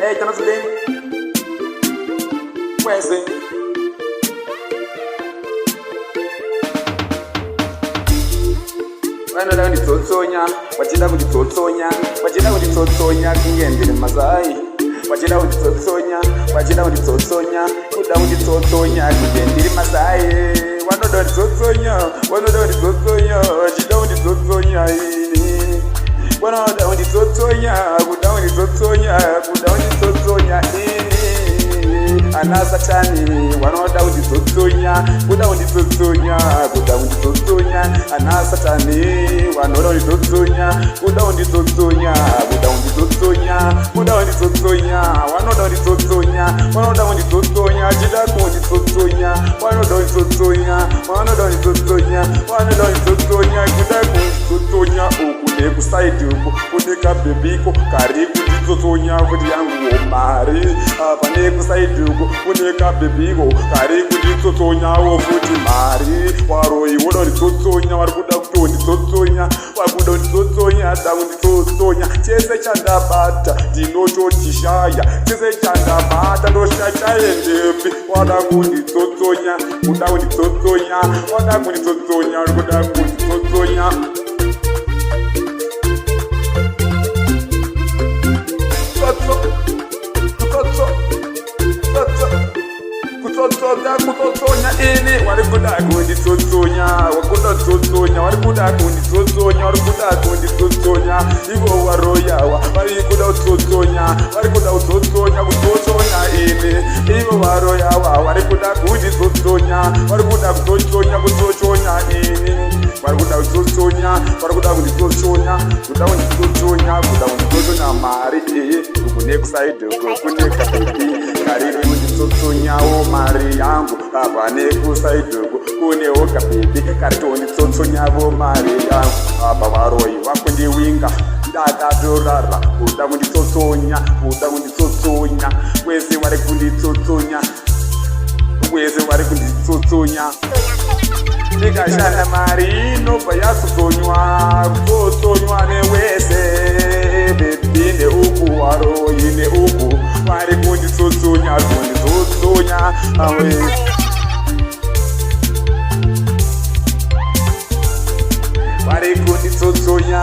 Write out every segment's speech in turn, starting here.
Hey, can I see where's it? Vanoda kunditsotsonya, vachida kunditsotsonya, vachida kunditsotsonya kungendere mazai. Vachida kunditsotsonya, vachida kunditsotsonya, kuda kunditsotsonya kungendere mazai. Vanoda kunditsotsonya, vanoda kunditsotsonya, vachida kunditsotsonya ini. Vanoda kunditsotsonya, kuda kunditsotsonya, kuda kunditsotsonya ini. Ana Satani, vanoda kunditsotsonya, kuda kunditsotsonya, kuda kunditsotsonya. Ana Satani, vanoda kunditsotsonya, kuda kunditsotsonya, kuda kunditsotsonya, kuda kunditsotsonya. Vanoda kunditsotsonya, vanoda kunditsotsonya, chida kunditsotsonya, vanoda kunditsotsonya, vanoda kunditsotsonya, vanoda kunditsotsonya, kuda kunditsotsonya. Uku nekuside uku kune kabebiko kari kunditsotsonya kuti yangu mari. Pane kuside uku kune kabebiko kari kunditsotsonya futi mari. Waroi voda kunditsotsonya, vari kuda kutonditsotsonya, vari kuda kunditsotsonya, da kunditsotsonya. Chese chandabata ndinototishaya, chese chandabata ndoshachaendepi. Wada kunditsotsonya, kuda kunditsotsonya, wada kunditsotsonya, vari kuda kunditsotsonya. Kutotsonya ini vari kuda kunditsotsonya, wakuda kunditsotsonya, vari kuda kunditsotsonya, vari kuda kunditsotsonya. Ivo varoyawa vari kuda kutsotsonya, vari kuda kutsotsonya, kutsotsonya ini. Ivo varoyawa vari kuda kunditsotsonya, vari kuda kutsotsonya, kutsotsonya ini. Vari kuda kutsotsonya, vari kuda kunditsotsonya, kuda kunditsotsonya, kuda kunditsotsonya mari. Kune kuside kune kabebiko kari kunditsotsonyawo mari yangu. Pane kuside kunewo kabebiko kari kunditsotsonyawo mari yangu. Apa varoi vakundiwinga ndakatorara kuda kunditsotsonya, kuda kunditsotsonya. Kwese vari kunditsotsonya, kwese vari kunditsotsonya. Ndikashanda mari inobva yatsotsonywa, kutsotsonywa newese. Bebi neuku waroi neuku vari kunditsotsonya, kunditsotsonya awe. Vari kunditsotsonya,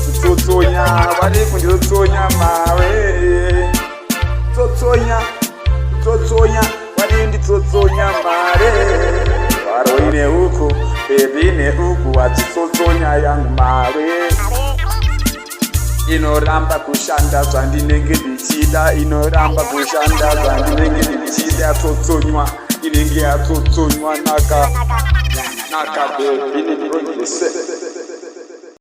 kutsotsonya, vari kunditsotsonya mawe. Tsotsonya, tsotsonya, vari kunditsotsonya mare. Waroi neuku, bebi neuku vachitsotsonya yangu mare. Inoramba kushanda zvandinenge ndichida, inoramba kushanda zvandinenge ndichida. Yatsotsonywa, inenge yatsotsonywa naka bebi neprojese.